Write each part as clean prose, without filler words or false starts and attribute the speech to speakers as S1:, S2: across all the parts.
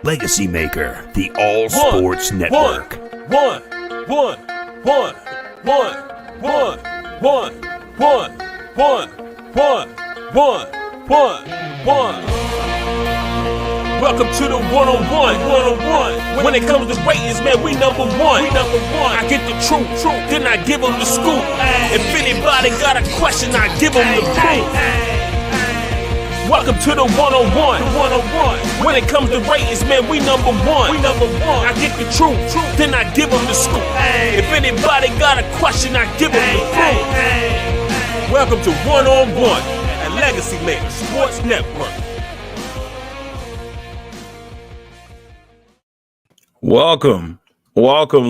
S1: Legacy Maker, the All Sports Network.
S2: Welcome to the one-on-one. When it comes to ratings, man, we number one. I get the truth, then I give them the scoop. If anybody got a question, I give them the proof. Welcome to the one-on-one. When it comes to ratings, man, we number one. I get the truth, then I give them the scoop. If anybody got a question, I give them the proof. Welcome to one-on-one at Legacy Maker Sports Network.
S3: Welcome,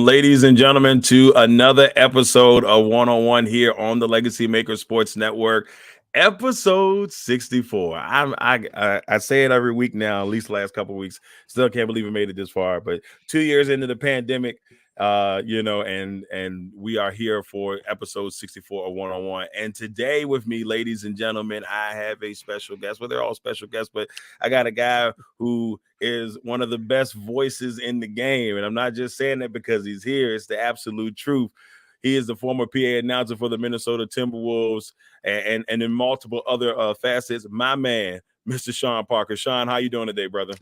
S3: ladies and gentlemen, to another episode of One-on-One here on the Legacy Maker Sports Network, episode 64. I say it every week now, at least the last couple of weeks. Still can't believe we made it this far, but 2 years into the pandemic, and we are here for episode 64 of One-on-One. And today with me, ladies and gentlemen, I have a special guest. Well, they're all special guests, but I got a guy who is one of the best voices in the game. And I'm not just saying that because he's here. It's the absolute truth. He is the former PA announcer for the Minnesota Timberwolves and in multiple other facets. My man, Mr. Shawn Parker. Shawn, how you doing today, brother?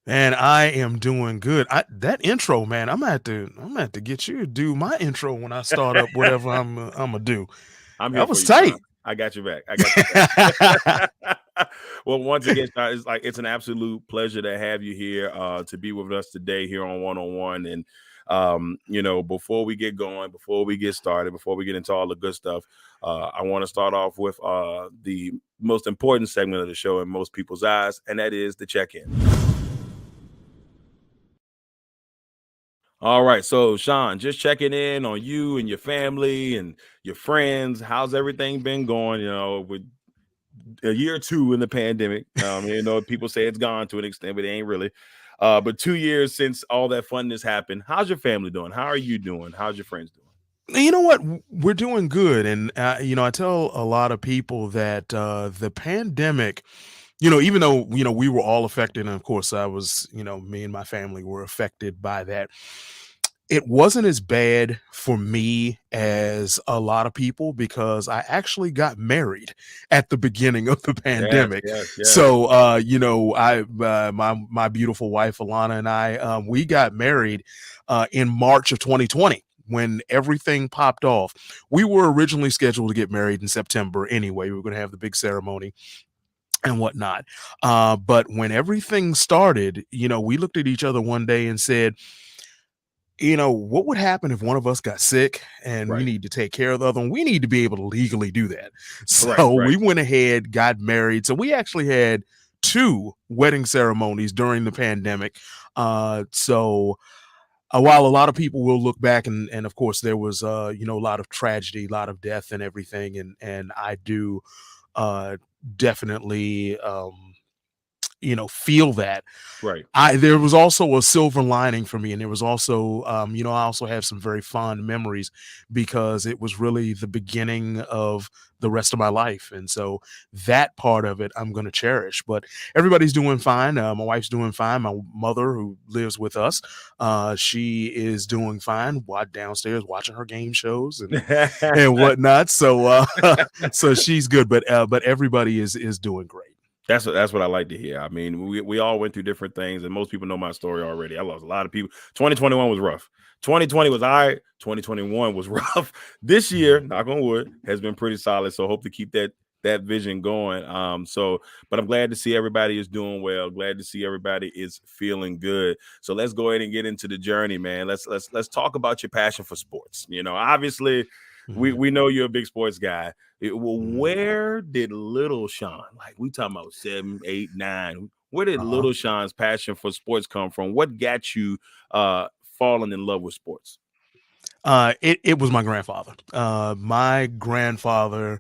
S4: Man, I am doing good. That intro, man, I'm gonna have to get you to do my intro when I start up whatever I'm gonna do.
S3: That
S4: was tight.
S3: Shawn. I got you back. Well, once again, it's an absolute pleasure to have you here to be with us today here on One-on-One. And before we get going, before we get started, before we get into all the good stuff, I want to start off with the most important segment of the show in most people's eyes, and that is the check-in. All right, so Shawn, just checking in on you and your family and your friends. How's everything been going? With a year or two in the pandemic, people say it's gone to an extent, but it ain't really. But 2 years since all that funness happened. How's your family doing? How are you doing? How's your friends doing?
S4: You know what? We're doing good. And, I tell a lot of people that the pandemic, even though, we were all affected, and of course I was, me and my family were affected by that. It wasn't as bad for me as a lot of people because I actually got married at the beginning of the pandemic.
S3: Yes.
S4: So, my beautiful wife, Alana, and I, we got married in March of 2020. When everything popped off. We were originally scheduled to get married in September anyway. We were going to have the big ceremony and whatnot. But when everything started, we looked at each other one day and said, what would happen if one of us got sick and we need to take care of the other one? We need to be able to legally do that. So we went ahead, got married. So we actually had 2 wedding ceremonies during the pandemic. While a lot of people will look back and of course there was, a lot of tragedy, a lot of death and everything. And I do definitely, feel that.
S3: Right.
S4: There was also a silver lining for me. And there was also, I also have some very fond memories because it was really the beginning of the rest of my life. And so that part of it, I'm going to cherish, but everybody's doing fine. My wife's doing fine. My mother who lives with us, she is doing fine downstairs watching her game shows and whatnot. So, so she's good, but everybody is doing great.
S3: That's what I like to hear. I mean, we all went through different things, and most people know my story already. I lost a lot of people. 2021 was rough. 2020 was all right. 2021 was rough. This year, knock on wood, has been pretty solid. So hope to keep that vision going. But I'm glad to see everybody is doing well. Glad to see everybody is feeling good. So let's go ahead and get into the journey, man. Let's talk about your passion for sports. Obviously, we know you're a big sports guy. Where did little Shawn, like we talking about 7, 8, 9, where did little Shawn's passion for sports come from? What got you falling in love with sports?
S4: It was my grandfather. My grandfather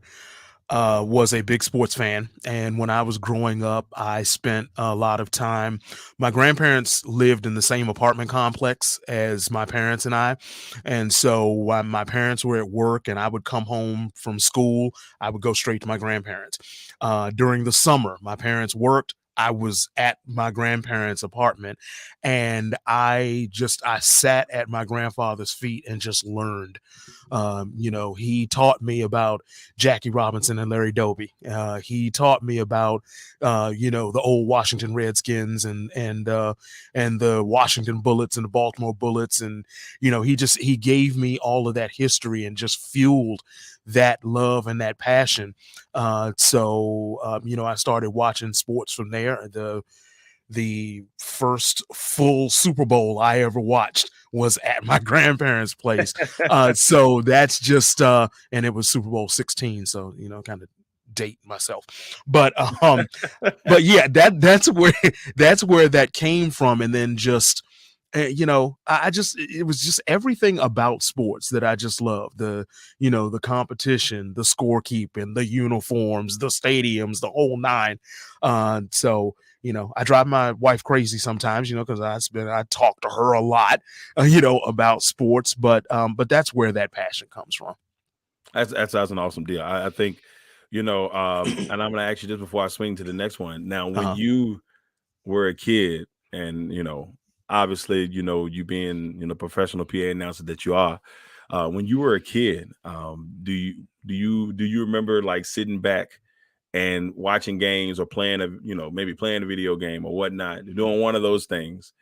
S4: was a big sports fan. And when I was growing up, I spent a lot of time. My grandparents lived in the same apartment complex as my parents and I. And so while my parents were at work and I would come home from school, I would go straight to my grandparents. During the summer, my parents worked. I was at my grandparents' apartment, and I sat at my grandfather's feet and just learned. He taught me about Jackie Robinson and Larry Doby. He taught me about the old Washington Redskins and the Washington Bullets and the Baltimore Bullets, and he gave me all of that history and just fueled that love and that passion. I started watching sports from there. The first full Super Bowl I ever watched was at my grandparents' place. So that's just and it was Super Bowl 16. So, kind of date myself. But yeah, that's where that came from. And then just it was just everything about sports that I just love. The competition, the scorekeeping, the uniforms, the stadiums, the whole nine. I drive my wife crazy sometimes, because I talk to her a lot, about sports, but that's where that passion comes from.
S3: That's an awesome deal. I think, and I'm going to ask you this before I swing to the next one. Now, when you were a kid and, obviously, you being, professional PA announcer that you are, when you were a kid, do you remember like sitting back and watching games or maybe playing a video game or whatnot, doing one of those things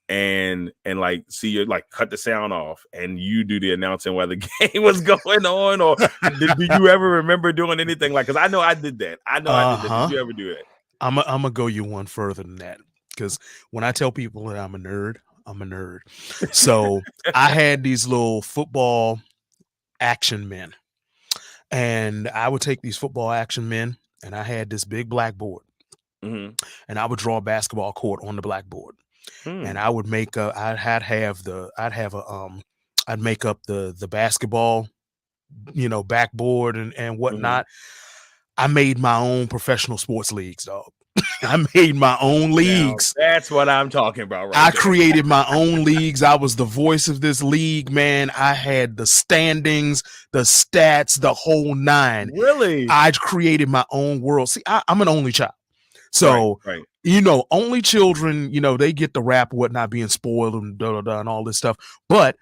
S3: and like see you like cut the sound off and you do the announcing while the game was going on? Or did you ever remember doing anything like, because I know I did that. I did that. Did you ever do that?
S4: I'm gonna go you one further than that, because when I tell people that I'm a nerd, I'm a nerd. So I had these little football action men, and I would take these football action men, and I had this big blackboard, and I would draw a basketball court on the blackboard, and I would make I'd make up the basketball, backboard and whatnot. I made my own professional sports leagues, dog. I made my own leagues.
S3: Now, that's what I'm talking about, right?
S4: I created my own leagues. I was the voice of this league, man. I had the standings, the stats, the whole nine.
S3: Really?
S4: I created my own world. See, I'm an only child. So,
S3: right.
S4: Only children, they get the rap of what not being spoiled and and all this stuff. But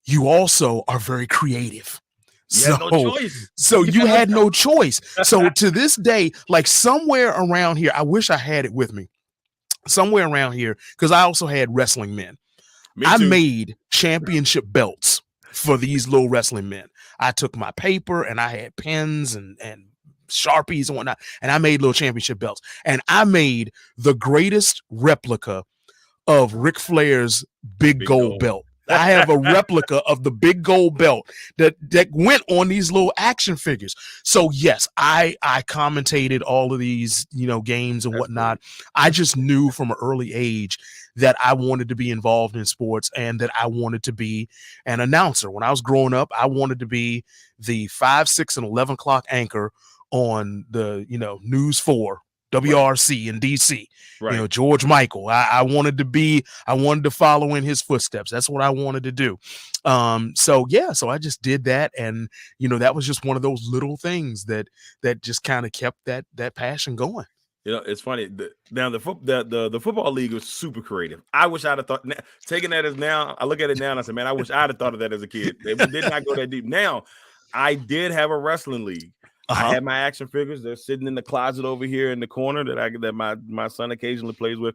S4: you also are very creative.
S3: You had no choice.
S4: So you had no choice. So to this day, like somewhere around here, I wish I had it with me. Somewhere around here, because I also had wrestling men. I made championship belts for these little wrestling men. I took my paper and I had pens and Sharpies and whatnot, and I made little championship belts. And I made the greatest replica of Ric Flair's big gold belt. I have a replica of the big gold belt that went on these little action figures. So yes, I commentated all of these, games and whatnot. I just knew from an early age that I wanted to be involved in sports and that I wanted to be an announcer. When I was growing up, I wanted to be the 5, 6, and 11 o'clock anchor on the, News 4. WRC in DC,
S3: right.
S4: George Michael. I wanted to follow in his footsteps. That's what I wanted to do. So I just did that. And, that was just one of those little things that just kind of kept that passion going.
S3: It's funny. The football league was super creative. I wish I'd have thought, taking that as now, I look at it now and I said, man, I wish I'd have thought of that as a kid. It did not go that deep. Now, I did have a wrestling league. I had my action figures. They're sitting in the closet over here in the corner that my son occasionally plays with.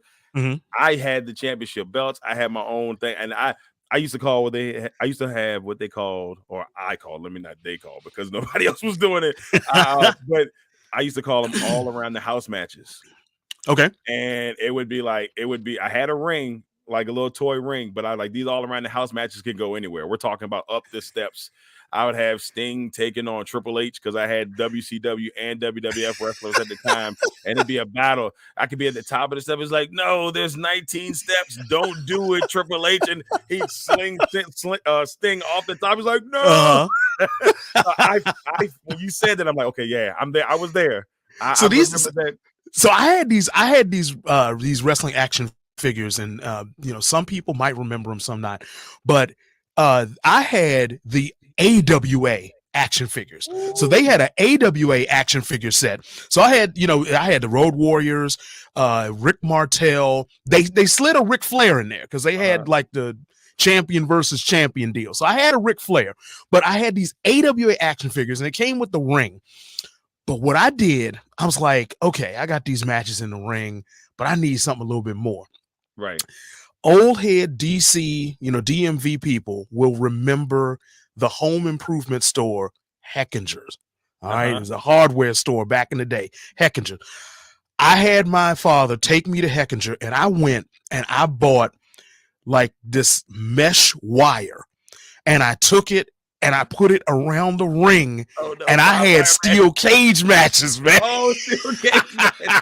S3: I had the championship belts. I had my own thing, and I used to call I used to have what they called, or I called. Let me not they call because nobody else was doing it. But I used to call them all around the house matches.
S4: Okay,
S3: and it would be I had a ring, like a little toy ring, but I like these all around the house matches can go anywhere. We're talking about up the steps. I would have Sting taking on Triple H because I had WCW and WWF wrestlers at the time, and it'd be a battle. I could be at the top of the steps. It's like, no, there's 19 steps. Don't do it, Triple H. And he'd sling Sting off the top. He's like, no. When you said that, I'm like, okay, yeah, I'm there. I was there. I
S4: had these wrestling action figures, and some people might remember them, some not. But I had the AWA action figures. So they had an AWA action figure set. So I had the Road Warriors, Rick Martel. They slid a Ric Flair in there because they had like the champion versus champion deal. So I had a Ric Flair, but I had these AWA action figures, and it came with the ring. But what I did, I was like, okay, I got these matches in the ring, but I need something a little bit more.
S3: Right.
S4: Old head DC, DMV people will remember the home improvement store Heckinger's. All right. It was a hardware store back in the day. Heckinger. I had my father take me to Heckinger, and I went and I bought like this mesh wire, and I took it and I put it around the ring, and I had steel cage matches, man.
S3: Oh, steel cage matches.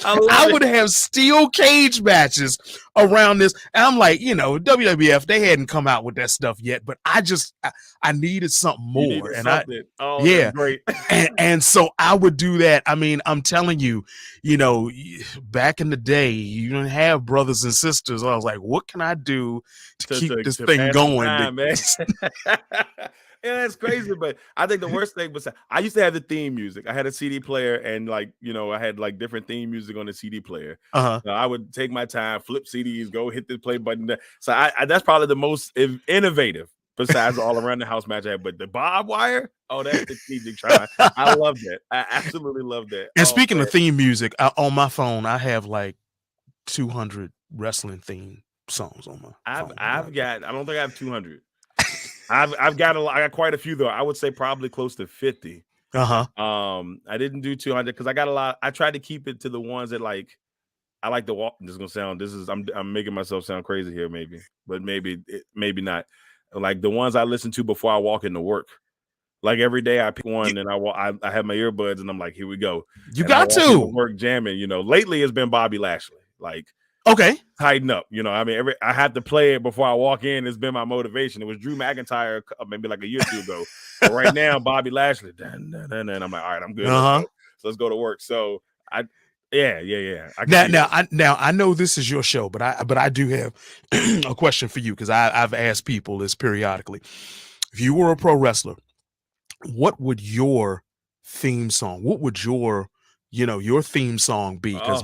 S4: I would have steel cage matches around this. And I'm like, WWF, they hadn't come out with that stuff yet, but I needed something more.
S3: Great.
S4: and so I would do that. I mean, I'm telling you, back in the day, you didn't have brothers and sisters. I was like, what can I do to keep this thing going?
S3: Time, man. Yeah, that's crazy. But I think the worst thing was I used to have the theme music. I had a CD player, and I had like different theme music on the CD player. So I would take my time, flip CDs, go hit the play button. So I that's probably the most innovative besides all around the house match I had. But the barbed wire, that's the music try. I love that. I absolutely love that.
S4: And speaking of theme music, on my phone, I have like 200 wrestling theme songs on my phone.
S3: I don't think I have 200. I got quite a few though. I would say probably close to 50. I didn't do 200 because I got a lot. I tried to keep it to the ones that I like to walk. I'm making myself sound crazy here, maybe, but maybe not. Like the ones I listen to before I walk into work. Like every day I pick one and I have my earbuds and I'm like, here we go.
S4: You got to
S3: work jamming. Lately it's been Bobby Lashley. Like,
S4: okay,
S3: tighten up. I had to play it before I walk in. It's been my motivation. It was Drew McIntyre maybe like a year or two ago. But right now, Bobby Lashley. And I'm like, all right, I'm good. So let's go to work. So yeah.
S4: Now I know this is your show, but I do have a question for you because I've asked people this periodically. If you were a pro wrestler, what would your theme song? What would your theme song be? Because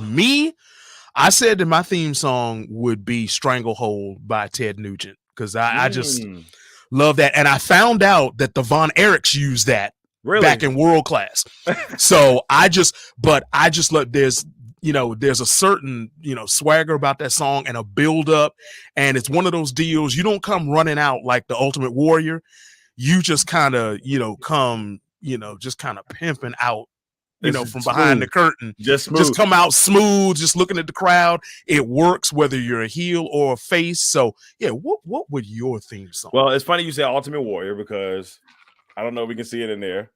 S4: I said that my theme song would be Stranglehold by Ted Nugent because I just love that. And I found out that the Von Erichs used that back in World Class. So I just love there's a certain, swagger about that song and a build up. And it's one of those deals. You don't come running out like the Ultimate Warrior. You just kind of, come, just kind of pimping out. From behind the curtain, just come out smooth, just looking at the crowd. It works whether you're a heel or a face. So yeah, what would your theme song?
S3: Well, it's funny you say Ultimate Warrior because I don't know if we can see it in there.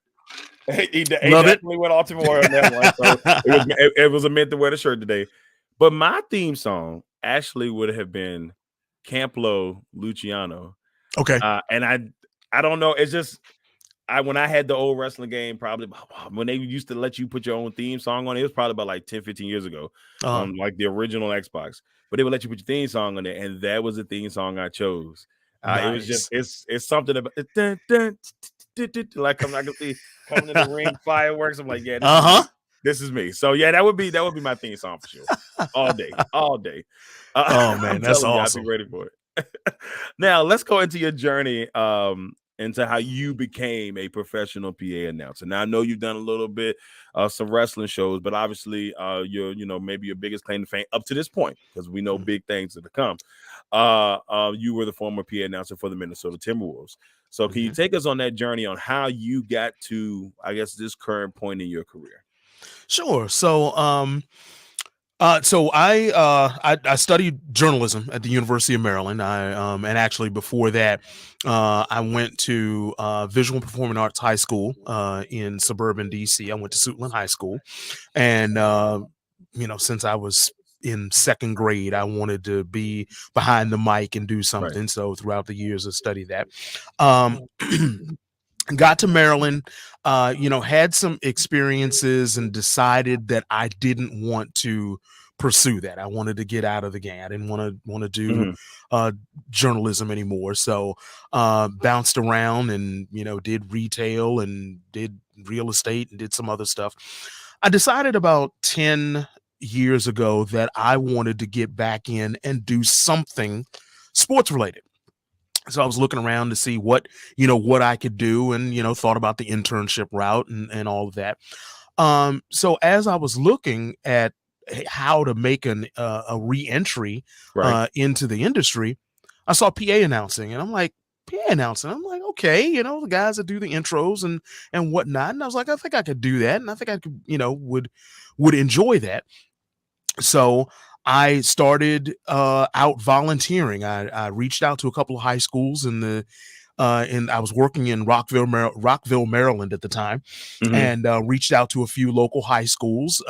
S3: He definitely went Ultimate Warrior on that one. So it was a meant to wear the shirt today. But my theme song actually would have been Camplo Luciano.
S4: Okay.
S3: And I don't know. It's just when I had the old wrestling game, probably when they used to let you put your own theme song on it was probably about like 10, 15 years ago, like the original Xbox. But they would let you put your theme song on it, and that was the theme song I chose. Nice. It was just it's something about like I can see coming in the ring, fireworks. I'm like, yeah, this is me. So yeah, that would be my theme song for sure, all day.
S4: Oh man, that's awesome.
S3: I'll be ready for it. Now let's go into your journey. Into how you became a professional PA announcer. Now I know you've done a little bit of some wrestling shows, but obviously maybe your biggest claim to fame up to this point, because we know big things are to come. You were the former PA announcer for the Minnesota Timberwolves. So can you take us on that journey on how you got to, I guess, this current point in your career?
S4: Sure. So I studied journalism at the University of Maryland. And actually before that, I went to Visual and Performing Arts High School in suburban DC. I went to Suitland High School, and since I was in second grade, I wanted to be behind the mic and do something. Right. So throughout the years, I studied that. Got to Maryland, had some experiences and decided that I didn't want to pursue that. I wanted to get out of the game. I didn't want to do
S3: Mhm.
S4: journalism anymore. So bounced around and, did retail and did real estate and did some other stuff. I decided about 10 years ago that I wanted to get back in and do something sports related. So I was looking around to see what I could do, and, thought about the internship route and all of that. So as I was looking at how to make a re-entry
S3: Right.
S4: into the industry, I saw PA announcing, and I'm like, PA announcing. I'm like, okay, the guys that do the intros and whatnot. And I was like, I think I could do that, and I think I could, would enjoy that. So I started out volunteering. I reached out to a couple of high schools and I was working in Rockville, Maryland at the time,
S3: Mhm.
S4: and reached out to a few local high schools,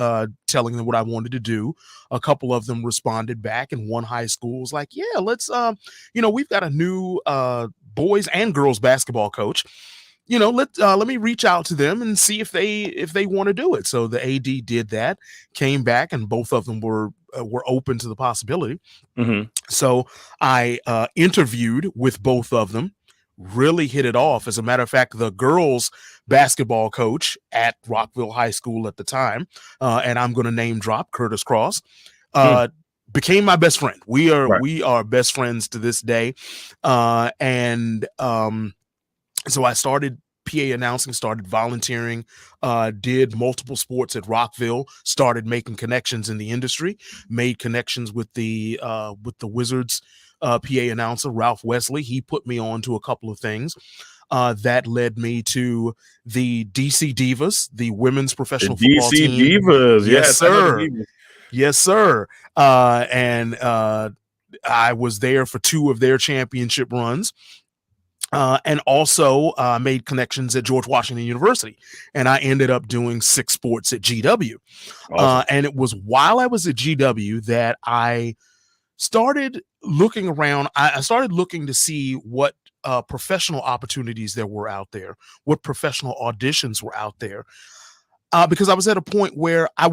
S4: telling them what I wanted to do. A couple of them responded back, and one high school was like, "Yeah, let's, we've got a new boys and girls basketball coach. Let me reach out to them and see if they want to do it." So the AD did that, came back, and both of them were open to the possibility.
S3: Mhm.
S4: So I interviewed with both of them, really hit it off. As a matter of fact, the girls basketball coach at Rockville High School at the time, and I'm going to name drop Curtis Cross,
S3: Hmm.
S4: became my best friend. We
S3: Right.
S4: are best friends to this day, and so I started PA announcing, started volunteering, did multiple sports at Rockville, started making connections in the industry, made connections with the Wizards PA announcer, Ralph Wesley. He put me on to a couple of things. That led me to the DC Divas, the women's
S3: The
S4: professional football
S3: DC
S4: team.
S3: Divas.
S4: Yes,
S3: Yes, I know the
S4: sir.
S3: Divas.
S4: Yes, sir. And I was there for 2 of their championship runs. And also made connections at George Washington University. And I ended up doing 6 sports at GW.
S3: Awesome.
S4: And it was while I was at GW that I started looking around. I started looking to see what professional opportunities there were out there, what professional auditions were out there. Because I was at a point where I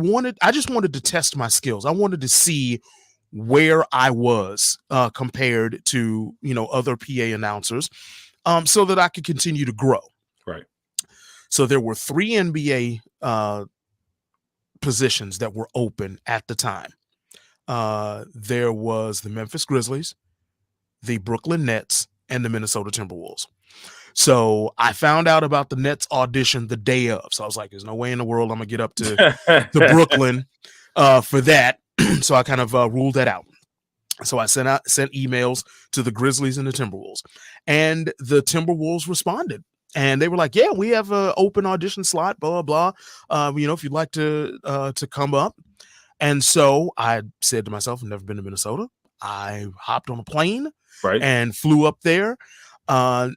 S4: just wanted to test my skills. I wanted to see where I was compared to, other PA announcers, so that I could continue to grow.
S3: Right.
S4: So there were 3 NBA positions that were open at the time. There was the Memphis Grizzlies, the Brooklyn Nets, and the Minnesota Timberwolves. So I found out about the Nets audition the day of. So I was like, there's no way in the world I'm going to get up to Brooklyn for that. So I kind of ruled that out. So I sent emails to the Grizzlies and the Timberwolves, and the Timberwolves responded. And they were like, "Yeah, we have an open audition slot, blah, blah, blah. If you'd like to come up." And so I said to myself, I've never been to Minnesota. I hopped on a plane
S3: Right.
S4: and flew up there, and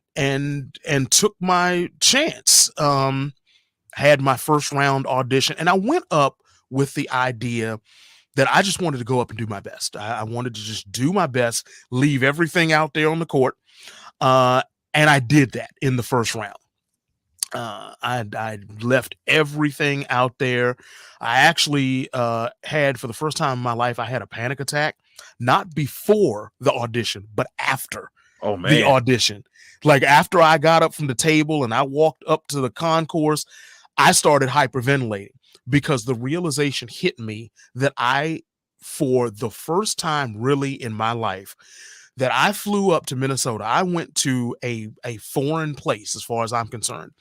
S4: took my chance. Had my first round audition, and I went up with the idea that I just wanted to go up and do my best. I wanted to just do my best, leave everything out there on the court. And I did that in the first round. I left everything out there. I actually had, for the first time in my life, I had a panic attack, not before the audition, but after
S3: Oh,
S4: the
S3: man.
S4: audition. Like after I got up from the table and I walked up to the concourse, I started hyperventilating because the realization hit me that for the first time really in my life, that I flew up to Minnesota. I went to a foreign place as far as I'm concerned.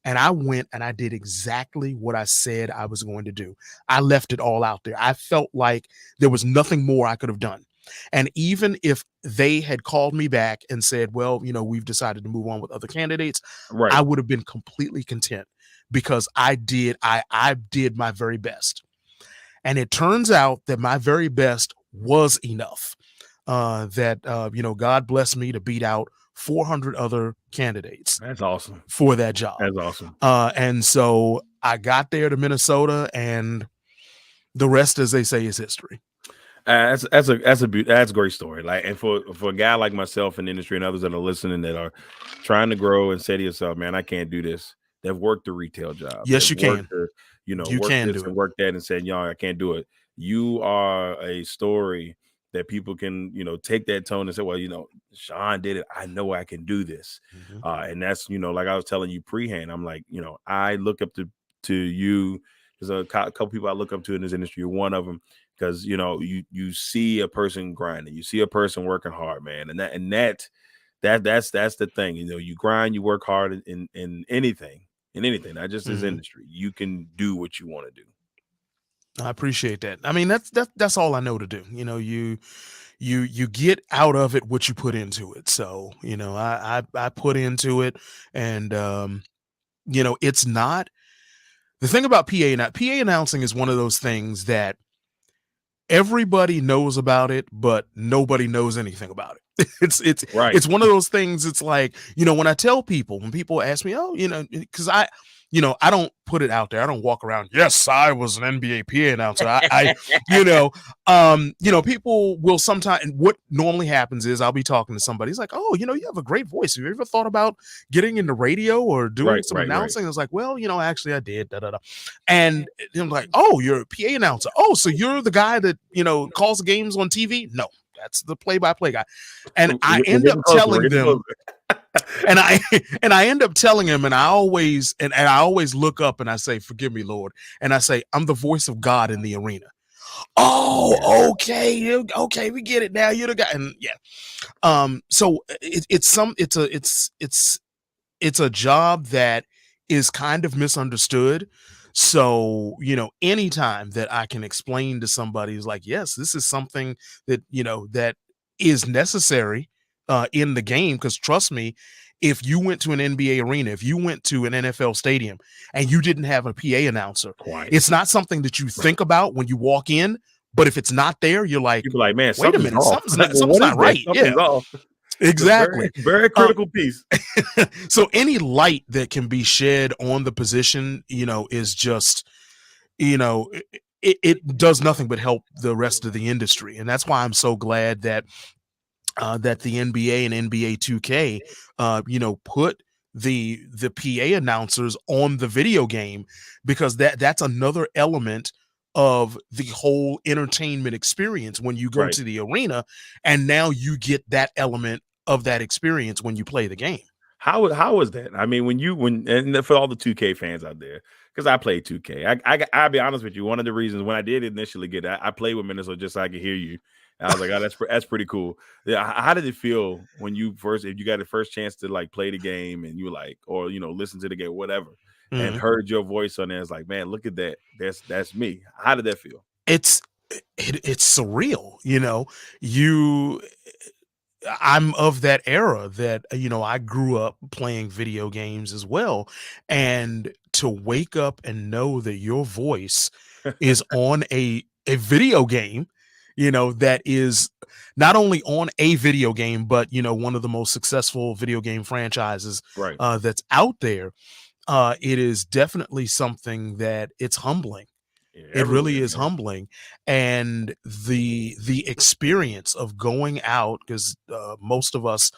S4: And I went and I did exactly what I said I was going to do. I left it all out there. I felt like there was nothing more I could have done. And even if they had called me back and said, well, we've decided to move on with other candidates,
S3: Right.
S4: I would have been completely content because I did my very best. And it turns out that my very best was enough, that God blessed me to beat out 400 other candidates
S3: That's awesome.
S4: for that job.
S3: That's awesome.
S4: And so I got there to Minnesota, and the rest, as they say, is history.
S3: That's a great story. Like, and for a guy like myself in the industry and others that are listening that are trying to grow and say to yourself, man, I can't do this. They've worked the retail job.
S4: Yes,
S3: They've
S4: you
S3: worked
S4: can.
S3: The,
S4: You
S3: work
S4: can
S3: this
S4: do
S3: and
S4: it.
S3: work that and said, I can't do it. You are a story that people can, take that tone and say, well, Shawn did it. I know I can do this.
S4: Mhm.
S3: And that's, like I was telling you prehand, I'm like, I look up to you. There's a couple people I look up to in this industry. You're one of them because, you see a person grinding, you see a person working hard, man. That's the thing. You grind, you work hard in anything, not just this industry. You can do what you want to do.
S4: I appreciate that. I mean, that's all I know to do. You get out of it what you put into it. So, I put into it, and it's not the thing about PA announcing is one of those things that everybody knows about it, but nobody knows anything about it.
S3: Right.
S4: It's one of those things. It's like, when when people ask me, oh, because I don't put it out there. I don't walk around. Yes, I was an NBA PA announcer. People will sometimes. What normally happens is I'll be talking to somebody. He's like, oh, you have a great voice. Have you ever thought about getting into radio or doing some announcing? I was like, well, actually, I did. Da, da, da. And I'm like, oh, you're a PA announcer. Oh, so you're the guy that calls the games on TV? No, that's the play-by-play guy. And I end up telling them. and I end up telling him, and I always look up and I say, forgive me, Lord. And I say, I'm the voice of God in the arena. Oh, okay, we get it now. You're the guy. And yeah. So it's a job that is kind of misunderstood. So, anytime that I can explain to somebody is like, yes, this is something that, that is necessary in the game. Because trust me, if you went to an NBA arena, if you went to an NFL stadium and you didn't have a PA announcer, it's not something that you think about when you walk in. But if it's not there, you're like,
S3: man,
S4: wait a minute, something's not right.
S3: Something's off.
S4: Exactly.
S3: Very critical piece.
S4: So any light that can be shed on the position, is just, it does nothing but help the rest of the industry. And that's why I'm so glad that that the NBA and NBA 2K, put the PA announcers on the video game, because that's another element of the whole entertainment experience when you go to the arena, and now you get that element of that experience when you play the game.
S3: How was that? I mean, and for all the 2K fans out there, because I played 2K, I'll be honest with you. One of the reasons when I did initially get that, I played with Minnesota just so I could hear you. And I was like, oh, that's pretty cool. Yeah, how did it feel when if you got the first chance to like play the game and you like, or listen to the game, whatever, and heard your voice on there? It's like, man, look at that. That's me. How did that feel?
S4: It's surreal. I'm of that era that, I grew up playing video games as well. And to wake up and know that your voice is on a video game, that is not only on a video game, but, one of the most successful video game franchises that's out there. It is definitely something that it's humbling. Yeah, it really is humbling. And the experience of going out, because most of us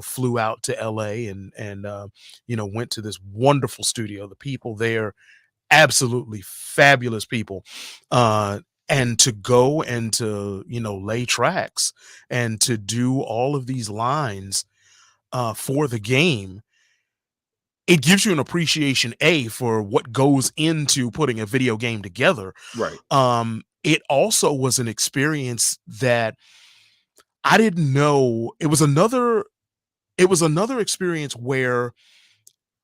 S4: flew out to LA and went to this wonderful studio. The people there, absolutely fabulous people, and to go and to lay tracks and to do all of these lines for the game. It gives you an appreciation, for what goes into putting a video game together.
S3: Right.
S4: It also was an experience that I didn't know. It was another experience where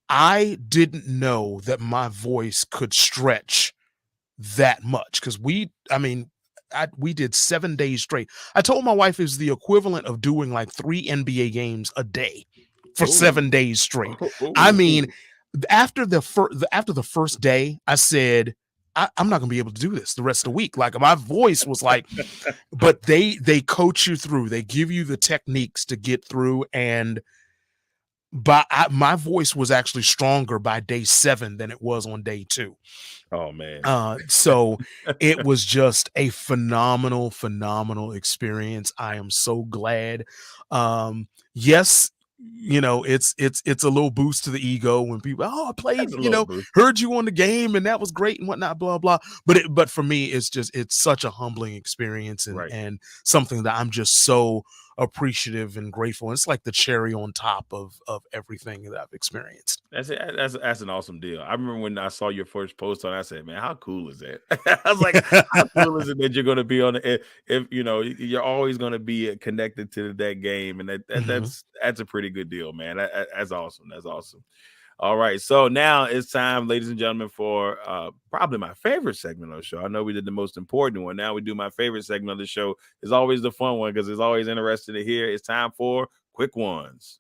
S4: I didn't know that my voice could stretch that much. Because we did 7 days straight. I told my wife it was the equivalent of doing like 3 NBA games a day for 7 days straight. I mean, after the first day, I said, I'm not gonna be able to do this the rest of the week. Like, my voice was like, but they coach you through. They give you the techniques to get through, and my voice was actually stronger by day 7 than it was on day 2.
S3: Oh man.
S4: So it was just a phenomenal experience. I am so glad. Yes, it's a little boost to the ego when people, I played,
S3: That's a little boost.
S4: heard you on the game and that was great and whatnot, blah blah. But for me, it's such a humbling experience and
S3: Right.
S4: and something that I'm just so appreciative and grateful. And it's like the cherry on top of everything that I've experienced.
S3: That's it. That's an awesome deal. I remember when I saw your first post on, I said, "Man, how cool is that?" I was like, "How cool is it that you're going to be on if you're always going to be connected to that game?" And that's a pretty good deal, man. That's awesome. That's awesome. All right, so now it's time, ladies and gentlemen, for probably my favorite segment of the show. I know we did the most important one. Now we do my favorite segment of the show. It's always the fun one because it's always interesting to hear. It's time for Quick Ones.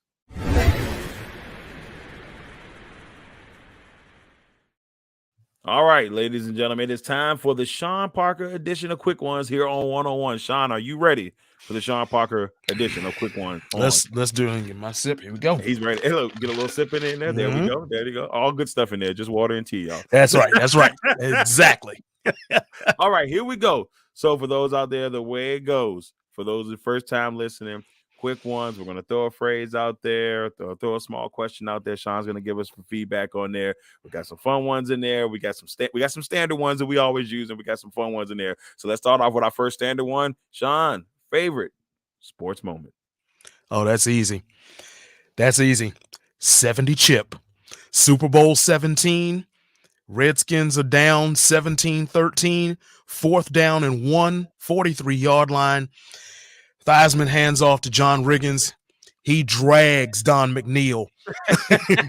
S3: All right, ladies and gentlemen, it is time for the Shawn Parker edition of Quick Ones here on 101. Shawn, are you ready for the Shawn Parker edition of Quick Ones?
S4: Let's do it and get my sip. Here we go.
S3: He's ready. Hey, look, get a little sip in there. There we go. There you go. All good stuff in there. Just water and tea, y'all.
S4: That's right. That's right. Exactly.
S3: All right, here we go. So for those out there, the way it goes, for those the first time listening, Quick Ones, we're going to throw a phrase out there, throw a small question out there. Shawn's going to give us some feedback on there. We got some fun ones in there. We got some standard ones that we always use, and we got some fun ones in there. So let's start off with our first standard one. Shawn, favorite sports moment.
S4: Oh, that's easy. That's easy. 70 chip. Super Bowl 17. Redskins are down 17-13. 4th down and 1. 43-yard line. Theismann hands off to John Riggins. He drags Don McNeil.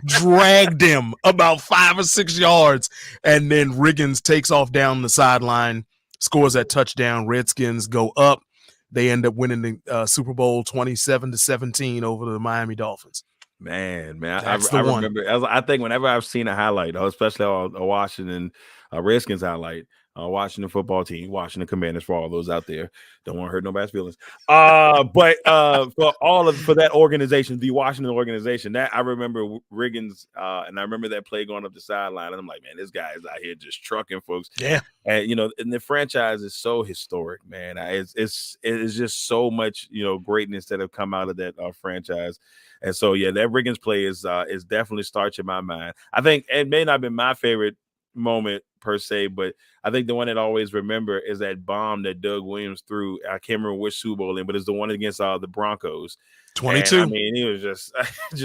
S4: Dragged him about 5 or 6 yards. And then Riggins takes off down the sideline, scores that touchdown. Redskins go up. They end up winning the Super Bowl 27-17 over the Miami Dolphins.
S3: Man, I remember. I think whenever I've seen a highlight, especially a Washington Redskins highlight, Washington football team, Washington Commanders, for all those out there, don't want to hurt nobody's feelings. But for that organization, the Washington organization, that I remember Riggins, and I remember that play going up the sideline, and I'm like, man, this guy is out here just trucking folks.
S4: Yeah,
S3: and and the franchise is so historic, man. It's just so much greatness that have come out of that franchise. And so, yeah, that Riggins play is definitely starts in my mind. I think it may not have been my favorite moment per se, but I think the one that I always remember is that bomb that Doug Williams threw. I can't remember which Super Bowl in, but it's the one against the Broncos.
S4: 22.
S3: And, I mean, he was just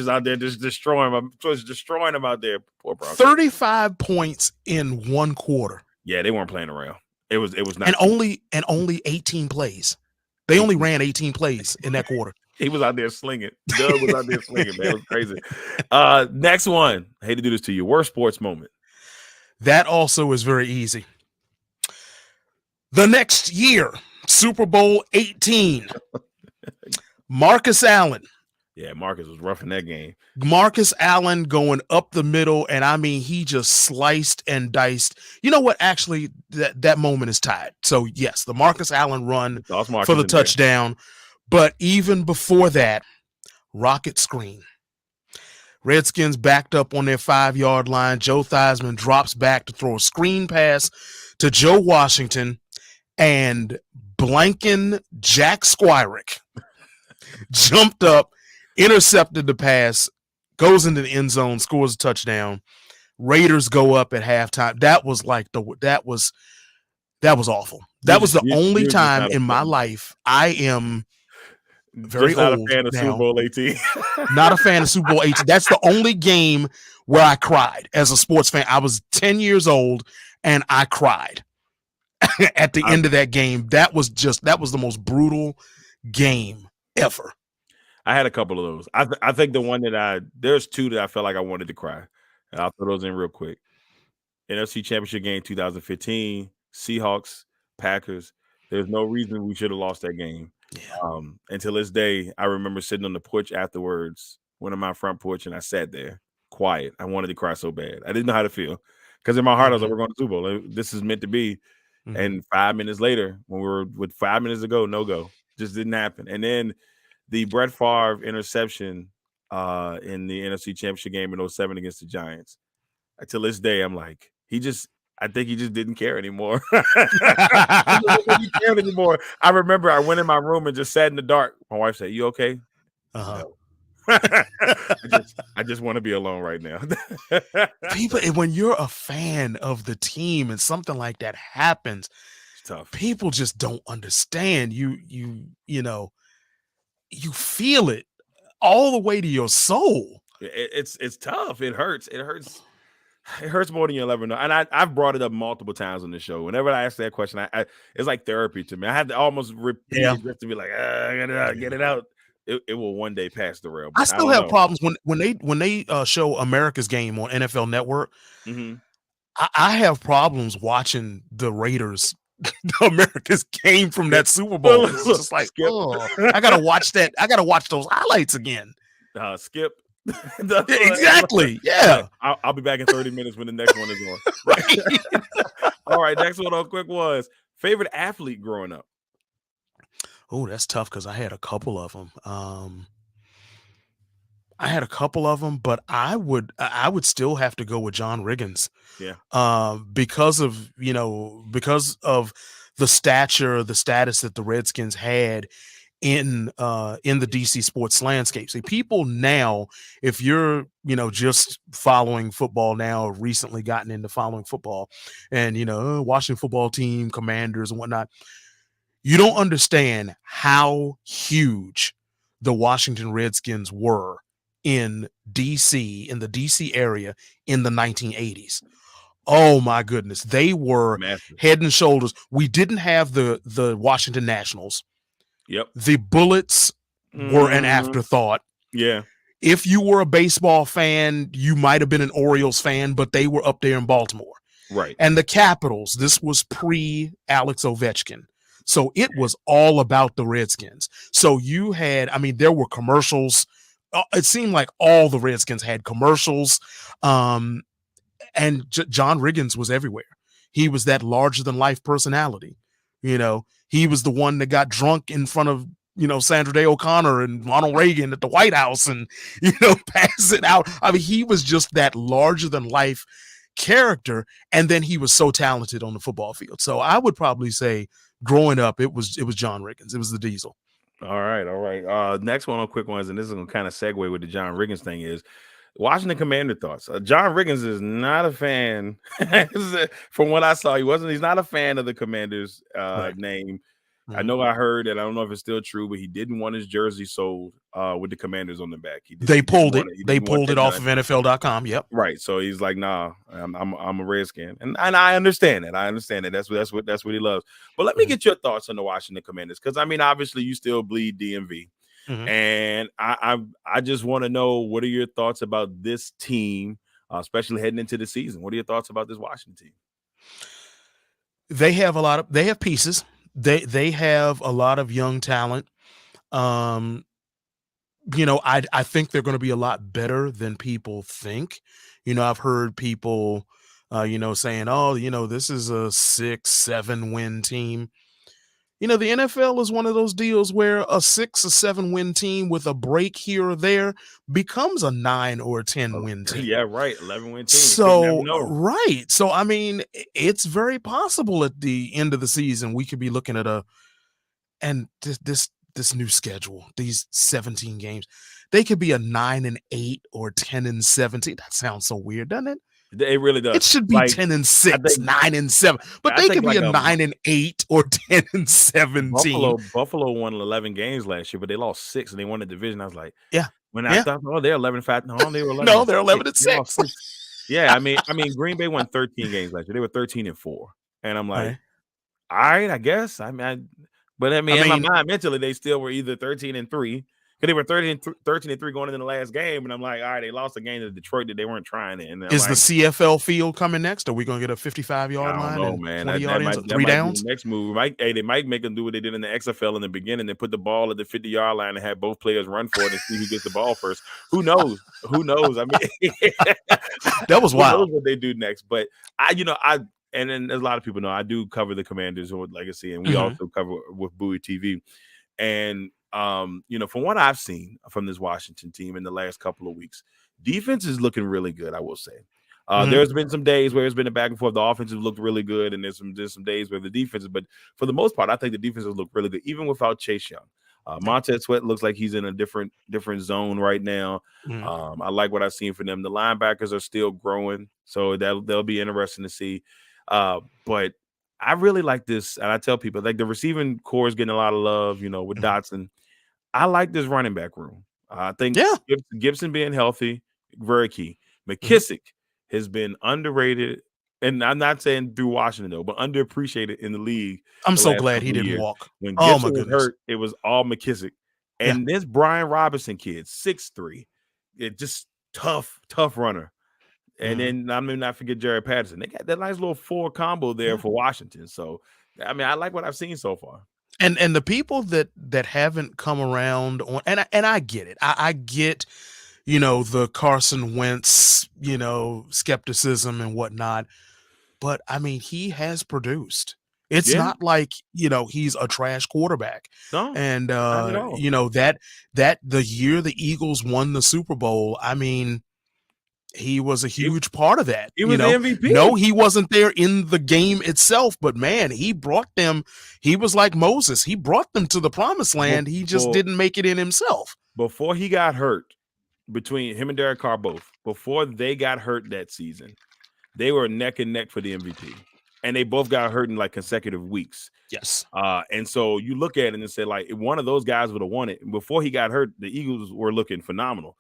S3: out there just destroying them out there. Poor Broncos.
S4: 35 points in 1 quarter.
S3: Yeah, they weren't playing around. It was not.
S4: And only 18 plays. They only ran 18 plays in that quarter.
S3: He was out there slinging. Doug was out there slinging, man. It was crazy. Next one. I hate to do this to you. Worst sports moment.
S4: That also is very easy. The next year, Super Bowl 18. Marcus Allen.
S3: Yeah, Marcus was rough in that game.
S4: Marcus Allen going up the middle, and I mean, he just sliced and diced. You know what? Actually, that moment is tied. So, yes, the Marcus Allen run for the touchdown. But even before that, rocket screen. Redskins backed up on their 5-yard line. Joe Theismann drops back to throw a screen pass to Joe Washington, and Blanken Jack Squirick jumped up, intercepted the pass, goes into the end zone, scores a touchdown. Raiders go up at halftime. That was awful. That was the only time in my life I am very
S3: not
S4: old
S3: a fan of
S4: now.
S3: Super Bowl 18.
S4: Not a fan of Super Bowl 18. That's the only game where I cried as a sports fan. I was 10 years old and I cried at the end of that game. That was the most brutal game ever.
S3: I had a couple of those. I think the one there's two that I felt like I wanted to cry. And I'll throw those in real quick. NFC Championship game 2015, Seahawks, Packers. There's no reason we should have lost that game.
S4: Yeah.
S3: Until this day, I remember sitting on the porch afterwards, went on my front porch, and I sat there quiet. I wanted to cry so bad. I didn't know how to feel because in my heart, I was like, we're going to Super Bowl. This is meant to be. Mm-hmm. And 5 minutes later, when we were with 5 minutes to go, no go. Just didn't happen. And then the Brett Favre interception in the NFC Championship game in 2007 against the Giants. Until this day, I'm like, I think he just didn't care anymore. He didn't care anymore. I remember I went in my room and just sat in the dark. My wife said, "You okay?"
S4: Uh-huh.
S3: No. I just want to be alone right now.
S4: People, and when you're a fan of the team and something like that happens,
S3: It's tough.
S4: people just don't understand. You know, you feel it all the way to your soul.
S3: It's tough. It hurts. It hurts. It hurts more than you'll ever know. And I've brought it up multiple times on the show. Whenever I ask that question, it's like therapy to me. I had to almost repeat it just to be like, get it out, get it out. It will one day pass the rail.
S4: I still have problems when they show America's Game on NFL Network.
S3: Mm-hmm.
S4: I have problems watching the Raiders America's Game from that Super Bowl. It's just like, I gotta watch that. I gotta watch those highlights again.
S3: Skip.
S4: Exactly. Yeah.
S3: I'll be back in 30 minutes when the next one is on. Right. All right. Next one on quick was favorite athlete growing up.
S4: Oh, that's tough because I had a couple of them. But I would still have to go with John Riggins.
S3: Yeah.
S4: Because of the stature, the status that the Redskins had in the DC sports landscape. See, people now, if you're, just following football now, or recently gotten into following football and, Washington football team, Commanders and whatnot, you don't understand how huge the Washington Redskins were in DC, in the DC area in the 1980s. Oh my goodness. They were
S3: massive.
S4: Head and shoulders. We didn't have the Washington Nationals.
S3: Yep.
S4: The Bullets were an afterthought.
S3: Yeah.
S4: If you were a baseball fan, you might have been an Orioles fan, but they were up there in Baltimore.
S3: Right.
S4: And the Capitals, this was pre-Alex Ovechkin. So it was all about the Redskins. So you had, there were commercials. It seemed like all the Redskins had commercials. And John Riggins was everywhere. He was that larger than life personality. He was the one that got drunk in front of, Sandra Day O'Connor and Ronald Reagan at the White House and, pass it out. He was just that larger than life character. And then he was so talented on the football field. So I would probably say growing up, it was John Riggins. It was the Diesel.
S3: All right. Next one on quick ones. And this is going to kind of segue with the John Riggins thing is Washington Commander thoughts. John Riggins is not a fan. From what I saw, he's not a fan of the Commanders name. Mm-hmm. I know I heard that. I don't know if it's still true, but he didn't want his jersey sold with the Commanders on the back.
S4: They pulled it off of NFL.com. Yep.
S3: Right. So he's like, nah, I'm a Redskin. And I understand that. That's what he loves. But let me get your thoughts on the Washington Commanders. Because obviously you still bleed DMV. Mm-hmm. And I just want to know, what are your thoughts about this team, especially heading into the season? What are your thoughts about this Washington team?
S4: They have pieces. They have a lot of young talent. I think they're going to be a lot better than people think. I've heard people, saying, this is a 6-7 win team. The NFL is one of those deals where a 6 or 7 win team with a break here or there becomes a 9 or 10 win team.
S3: Yeah, right. 11 win team.
S4: So, right. So, it's very possible at the end of the season, we could be looking at this new schedule, these 17 games, they could be a 9-8 or 10-17. That sounds so weird, doesn't it?
S3: It really does.
S4: It should be 10-6, 9-7, but they could be a 9-8 or 10-17.
S3: Buffalo won 11 games last year, but they lost 6 and they won the division. I was like,
S4: yeah.
S3: When I thought, they're 11-5. No, they were 11.
S4: No, they're 11-6.
S3: Yeah, Green Bay won 13 games last year. They were 13-4, and I'm like, all right, I guess. But in my mind, mentally, they still were either 13-3. Because they were 13-3 going into the last game, and I'm like, all right, they lost a game to Detroit that they weren't trying in.
S4: Is the CFL field coming next? Are we going to get a 55-yard line?
S3: I don't know, man.
S4: 20
S3: that might,
S4: 3 downs?
S3: The next move. They might make them do what they did in the XFL in the beginning and put the ball at the 50-yard line and have both players run for it and see who gets the ball first. Who knows?
S4: That was wild.
S3: Who knows what they do next? But and then as a lot of people know, I do cover the Commanders with Legacy, and we also cover with Bowie TV. And from what I've seen from this Washington team in the last couple of weeks, defense is looking really good, I will say. There's been some days where it's been a back and forth. The offense has looked really good, and there's some days where the defense, but for the most part, I think the defense has looked really good, even without Chase Young. Montez Sweat looks like he's in a different zone right now. I like what I've seen from them. The linebackers are still growing, so that'll be interesting to see. But I really like this, and I tell people like the receiving core is getting a lot of love, with Dotson. I like this running back room. I think Gibson being healthy, very key. McKissick has been underrated, and I'm not saying through Washington though, but underappreciated in the league.
S4: I'm so glad he didn't walk.
S3: When Gibson was hurt, it was all McKissick. And this Brian Robinson kid, 6'3", it just tough runner. And then I mean, not forget Jared Patterson. They got that nice little 4 combo there for Washington. So I mean, I like what I've seen so far.
S4: And the people that haven't come around on, and I get it. I get, the Carson Wentz, skepticism and whatnot. But I mean, he has produced. It's not like, he's a trash quarterback.
S3: No,
S4: and
S3: not at all.
S4: that the year the Eagles won the Super Bowl, I mean, he was a huge part of that.
S3: He was the MVP.
S4: No, he wasn't there in the game itself, but man, he brought them. He was like Moses. He brought them to the promised land. He just didn't make it in himself.
S3: Before he got hurt, between him and Derek Carr both, before they got hurt that season, they were neck and neck for the MVP. And they both got hurt in like consecutive weeks.
S4: Yes.
S3: And so you look at it and say, like, if one of those guys would have won it, before he got hurt, the Eagles were looking phenomenal.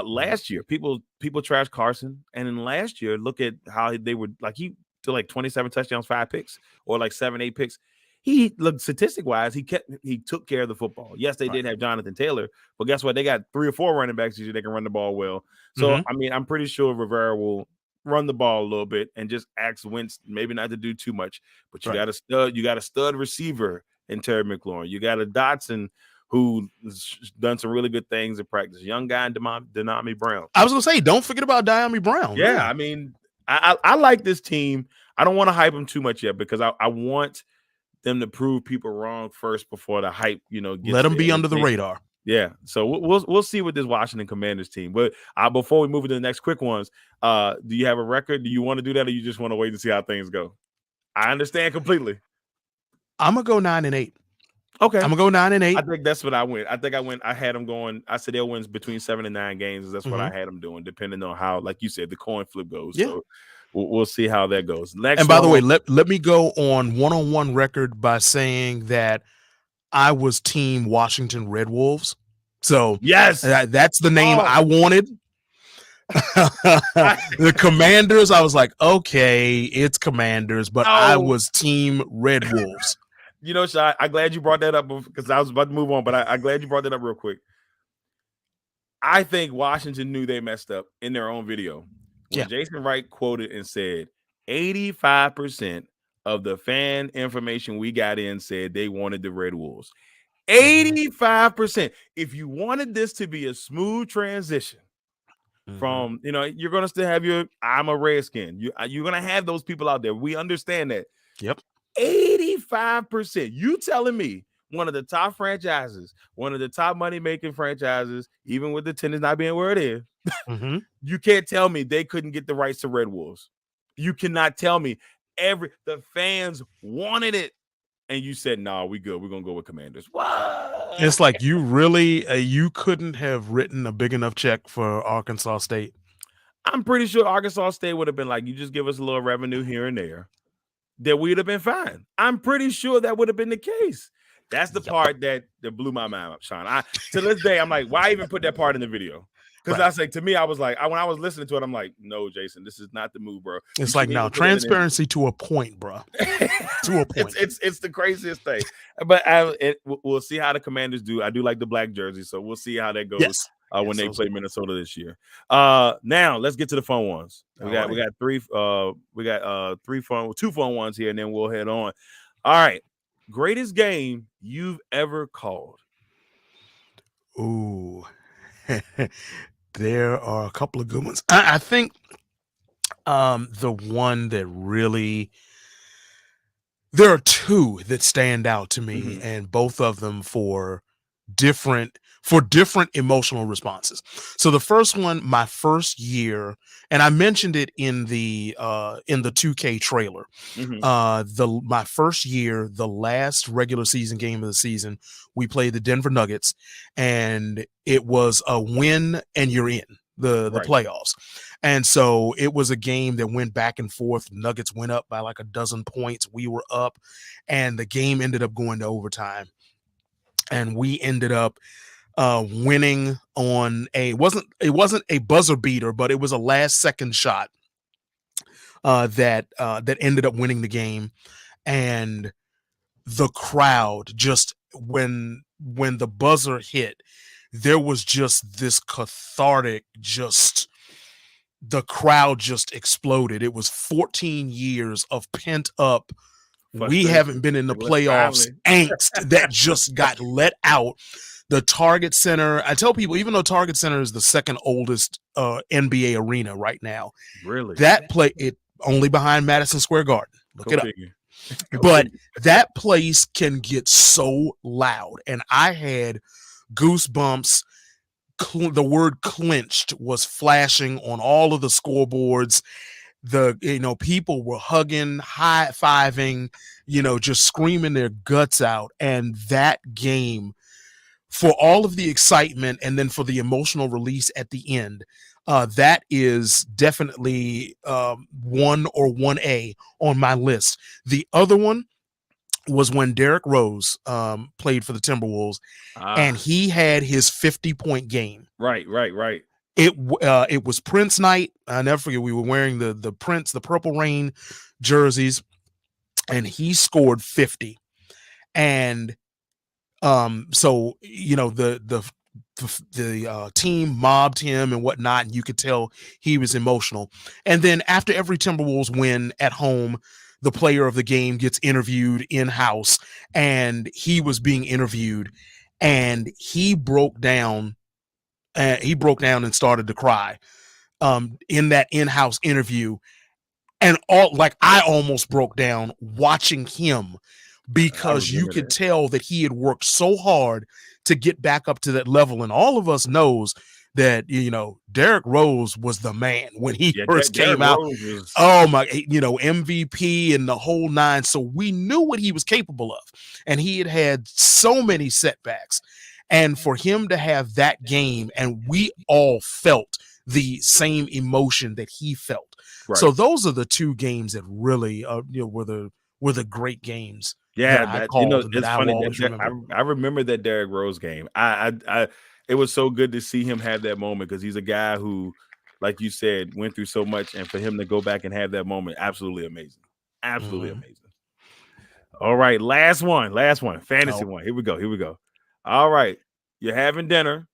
S3: Last year, people trashed Carson, and then last year, look at how they were like he did like 27 touchdowns, 5 picks, or like 7, 8 picks. He looked statistic wise, he took care of the football. Yes, they did have Jonathan Taylor, but guess what? They got 3 or 4 running backs that can run the ball well. So I mean, I'm pretty sure Rivera will run the ball a little bit and just ask Wentz maybe not to do too much. But you got a stud receiver in Terry McLaurin. You got a Dotson who's done some really good things in practice. Young guy in Denami Brown.
S4: I was going to say, don't forget about Denami Brown.
S3: Yeah, man. I mean, I like this team. I don't want to hype them too much yet because I want them to prove people wrong first before the hype, gets
S4: let them be under the radar.
S3: Yeah, so we'll see with this Washington Commanders team. But before we move into the next quick ones, do you have a record? Do you want to do that, or you just want to wait to see how things go? I understand completely.
S4: I'm gonna go 9-8.
S3: Okay,
S4: I'm gonna go 9-8.
S3: I think that's what I went. I had them going. I said they'll win between 7 and 9 games. That's what I had them doing, depending on how, like you said, the coin flip goes. Yeah. So we'll see how that goes. Next,
S4: and by the way, let me go on one-on-one record by saying that I was team Washington Red Wolves. So
S3: yes,
S4: that's the name I wanted. The Commanders, I was like, okay, it's Commanders, but I was team Red Wolves.
S3: Shawn, I'm glad you brought that up because I was about to move on, but I'm glad you brought that up real quick. I think Washington knew they messed up in their own video. When Jason Wright quoted and said 85% of the fan information we got in said they wanted the Red Wolves. 85%. If you wanted this to be a smooth transition from, you're going to still have I'm a Redskin. You're going to have those people out there. We understand that.
S4: Yep.
S3: 85%. You telling me one of the top franchises, one of the top money-making franchises, even with the attendance not being where it is, you can't tell me they couldn't get the rights to Red Wolves. You cannot tell me the fans wanted it. And you said, no, we good. We're going to go with Commanders. What?
S4: It's like you really, you couldn't have written a big enough check for Arkansas State.
S3: I'm pretty sure Arkansas State would have been like, you just give us a little revenue here and there, that we'd have been fine. I'm pretty sure that would have been the case. That's the part that blew my mind up, Shawn. To this day, I'm like, why even put that part in the video? Because I say, to me, I was like, when I was listening to it, I'm like, no, Jason, this is not the move, bro.
S4: It's like, now transparency to a point, bro. To a point.
S3: It's the craziest thing. But we'll see how the Commanders do. I do like the black jersey, so we'll see how that goes when they play Minnesota this year. Now let's get to the fun ones. We got two fun ones here, and then we'll head on. All right, greatest game you've ever called.
S4: Ooh. There are a couple of good ones. I think the one that really, there are two that stand out to me, and both of them for different emotional responses. So the first one, my first year, and I mentioned it in the 2K trailer. My first year, the last regular season game of the season, we played the Denver Nuggets, and it was a win and you're in the playoffs. And so it was a game that went back and forth. Nuggets went up by like a dozen points. We were up, and the game ended up going to overtime. And we ended up winning on it wasn't a buzzer beater, but it was a last second shot that ended up winning the game. And the crowd, just when the buzzer hit, there was just this cathartic, just the crowd just exploded. It was 14 years of pent up, we haven't been in the playoffs angst that just got let out. The Target Center, I tell people, even though Target Center is the second oldest NBA arena right now,
S3: really,
S4: that it only behind Madison Square Garden. Look it up. But that place can get so loud, and I had goosebumps. The word clenched was flashing on all of the scoreboards. People were hugging, high-fiving, just screaming their guts out. And that game, for all of the excitement and then for the emotional release at the end, that is definitely 1 or 1A on my list. The other one was when Derrick Rose played for the Timberwolves, and he had his 50-point game.
S3: Right.
S4: It was Prince night. I never forget. We were wearing the Prince, the Purple Rain jerseys, and he scored 50. And so the team mobbed him and whatnot, and you could tell he was emotional. And then after every Timberwolves win at home, the player of the game gets interviewed in-house, and he was being interviewed, and he broke down and started to cry in that in-house interview. And I almost broke down watching him, because you could tell that he had worked so hard to get back up to that level. And all of us knows that, Derrick Rose was the man when he first came out. Oh my, MVP and the whole nine. So we knew what he was capable of, and he had so many setbacks. And for him to have that game, and we all felt the same emotion that he felt. Right. So those are the two games that really, were the great games.
S3: Yeah, it's funny. I remember that Derrick Rose game. It was so good to see him have that moment, because he's a guy who, like you said, went through so much, and for him to go back and have that moment, absolutely amazing. Absolutely amazing. All right, last one, fantasy one. Here we go. All right, you're having dinner,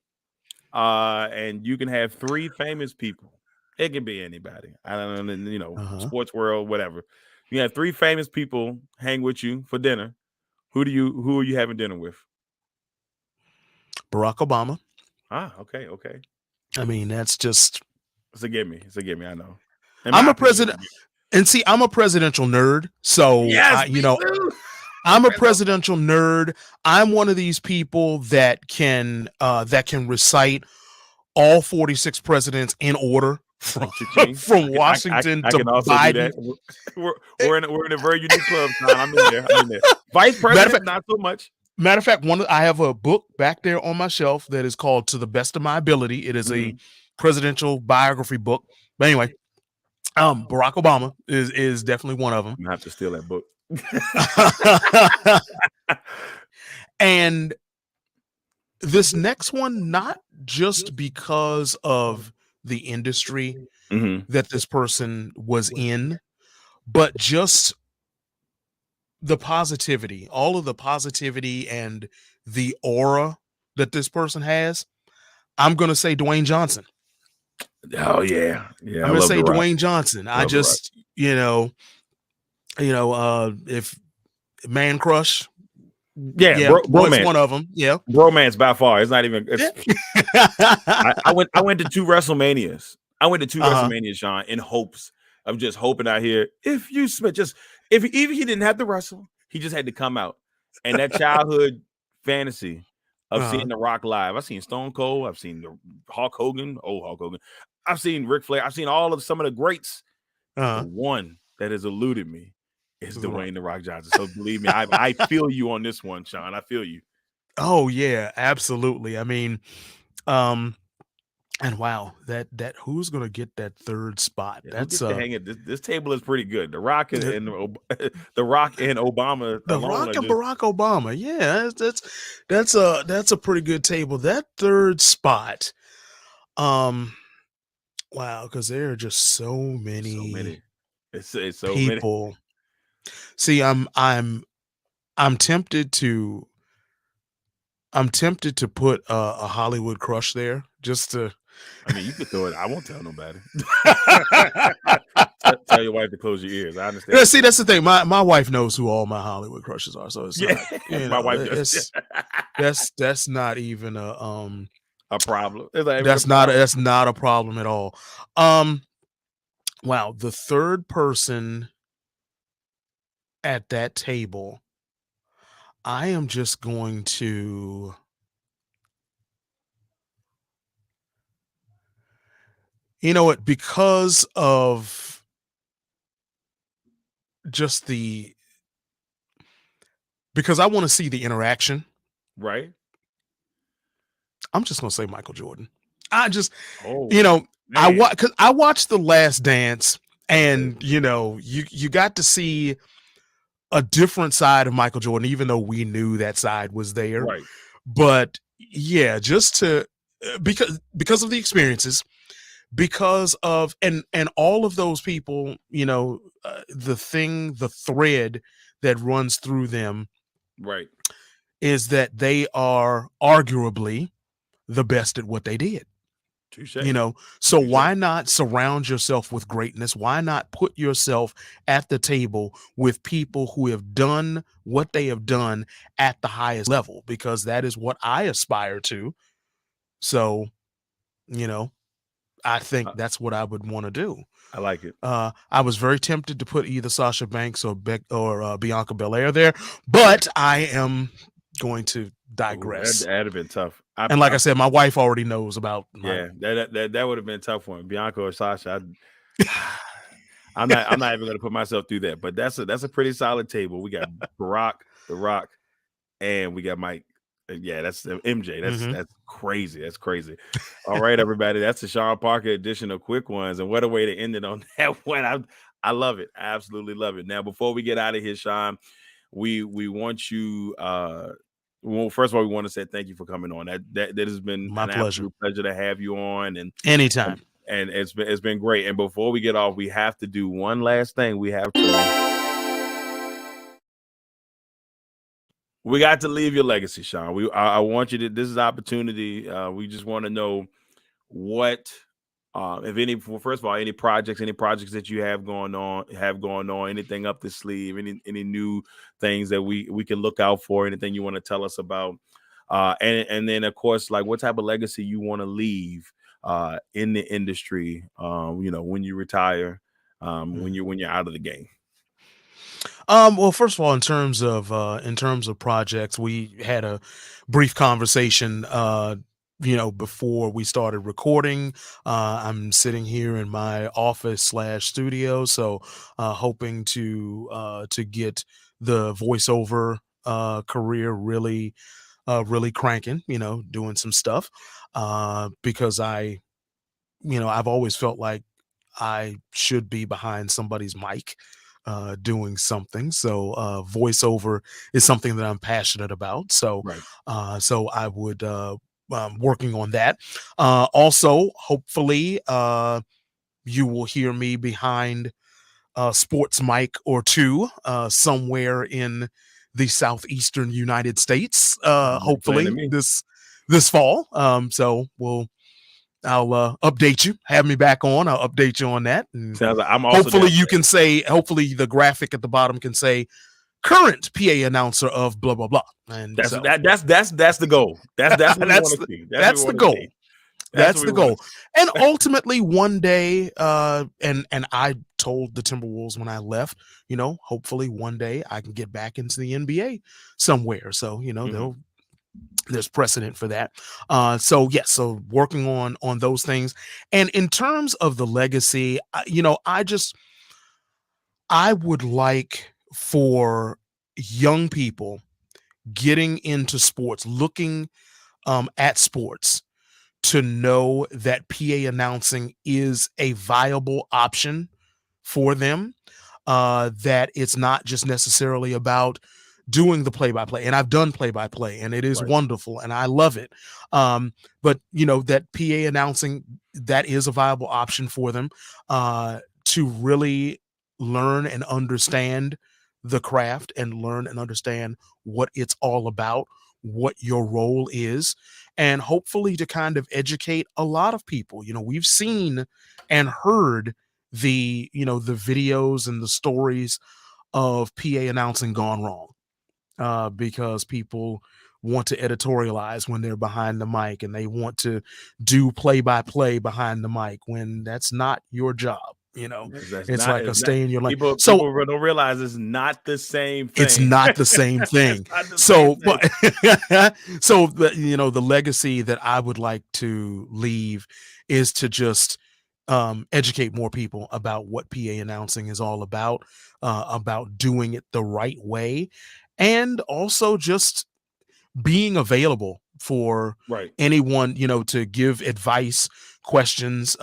S3: and you can have 3 famous people. It can be anybody. I don't know, sports world, whatever. You have 3 famous people hang with you for dinner. Who are you having dinner with?
S4: Barack Obama.
S3: Okay.
S4: I mean, that's just,
S3: it's a gimme. I know.
S4: I'm a president, and see, I'm a presidential nerd. So
S3: yes,
S4: I'm a presidential nerd. I'm one of these people that can recite all 46 presidents in order from Washington to Biden.
S3: We're in a very unique club. I'm in there. Vice president, not so much.
S4: Matter of fact, I have a book back there on my shelf that is called "To the Best of My Ability." It is a presidential biography book. But anyway, Barack Obama is definitely one of them.
S3: I'm gonna have to steal that book.
S4: And this next one, not just because of the industry that this person was in, but just the positivity, all of the positivity and the aura that this person has. I'm going to say Dwayne Johnson.
S3: Oh yeah. I'm
S4: going to say Dwayne Johnson. I just, if Man Crush.
S3: Bromance,
S4: one of them. Yeah,
S3: bromance by far. It's not even. I went to 2 WrestleManias. WrestleManias, Sean, in hopes of just hoping out here. If even he didn't have to wrestle, he just had to come out. And that childhood fantasy of seeing The Rock live. I've seen Stone Cold. I've seen the Hulk Hogan. I've seen Ric Flair. I've seen some of the greats. The one that has eluded me is Dwayne The Rock Johnson. So believe me, I feel you on this one, Shawn. I feel you.
S4: Oh yeah, absolutely. I mean, and wow, that who's gonna get that third spot?
S3: Yeah, who gets to hang it? This table is pretty good. The Rock and The Rock and Obama
S4: The
S3: alone
S4: Rock and Barack Obama. Yeah, that's a pretty good table. That third spot, wow, because there are just so many.
S3: It's so
S4: people.
S3: many.
S4: See, I'm tempted to put a Hollywood crush there just to.
S3: I mean, you could throw it. I won't tell nobody. Tell your wife to close your ears. I understand.
S4: Yeah, see, that's the thing. My wife knows who all my Hollywood crushes are, so it's
S3: my wife does.
S4: That's not even a
S3: problem.
S4: That's not a problem at all. Wow, the third person at that table, I am just going to. You know what? Because of just because I want to see the interaction.
S3: Right.
S4: I'm just gonna say Michael Jordan. I just,
S3: man.
S4: I watched The Last Dance, and you got to see a different side of Michael Jordan, even though we knew that side was there.
S3: Right.
S4: But yeah, just to because of the experiences. Because of and all of those people, the thread that runs through them,
S3: right,
S4: is that they are arguably the best at what they did.
S3: Touché.
S4: So why not surround yourself with greatness? Why not put yourself at the table with people who have done what they have done at the highest level? Because that is what I aspire to. So, I think that's what I would want to do.
S3: I like it.
S4: I was very tempted to put either Sasha Banks or Bianca Belair there, but I am going to digress.
S3: That'd have been tough.
S4: And like I said, my wife already knows about.
S3: That would have been a tough one. Bianca or Sasha. I'm not even going to put myself through that. But that's a pretty solid table. We got Barack, The Rock, and we got Mike. Yeah, that's MJ. That's crazy. That's crazy. All right, everybody. That's the Shawn Parker edition of Quick Ones. And what a way to end it on that one. I love it. I absolutely love it. Now, before we get out of here, Shawn, we want you well, first of all, we want to say thank you for coming on. That has been
S4: my pleasure.
S3: Absolute pleasure to have you on. And
S4: anytime.
S3: And it's been great. And before we get off, we have to do one last thing. We got to leave your legacy, Shawn. I want you to. This is opportunity. We just want to know what, if any. First of all, any projects that you have going on, anything up the sleeve, any new things that we can look out for, anything you want to tell us about, and then of course, like what type of legacy you want to leave in the industry. When you retire, when you're out of the game.
S4: Well, first of all, in terms of projects, we had a brief conversation, before we started recording. I'm sitting here in my office/studio, so hoping to get the voiceover career really cranking, doing some stuff, because I've always felt like I should be behind somebody's mic doing something. So voiceover is something that I'm passionate about. So
S3: right.
S4: So I would working on that. Also, hopefully you will hear me behind a sports mic or two somewhere in the southeastern United States, hopefully this fall. So I'll update you. Have me back on. I'll update you on that. And
S3: sounds like I'm also
S4: hopefully you can say. Hopefully the graphic at the bottom can say current PA announcer of blah blah blah. And
S3: that's the goal. That's the
S4: goal. That's the goal. And ultimately, one day, and I told the Timberwolves when I left, hopefully one day I can get back into the NBA somewhere. So they'll There's precedent for that. So yes, so working on those things. And in terms of the legacy, I would like for young people getting into sports, looking at sports, to know that PA announcing is a viable option for them. That it's not just necessarily about doing the play-by-play. And I've done play-by-play, and it is
S3: Right.
S4: wonderful, and I love it. But that PA announcing, that is a viable option for them to really learn and understand the craft and learn and understand what it's all about, what your role is, and hopefully to kind of educate a lot of people. We've seen and heard the videos and the stories of PA announcing gone wrong because people want to editorialize when they're behind the mic, and they want to do play-by-play behind the mic when that's not your job.
S3: That's
S4: It's
S3: not,
S4: like a
S3: it's not
S4: stay in your lane.
S3: people
S4: So
S3: don't realize it's not the same
S4: it's
S3: thing.
S4: not the same thing.
S3: It's not the
S4: So,
S3: same thing.
S4: but so the legacy that I would like to leave is to just educate more people about what PA announcing is all about doing it the right way, and also just being available for
S3: Right.
S4: anyone, to give advice, questions.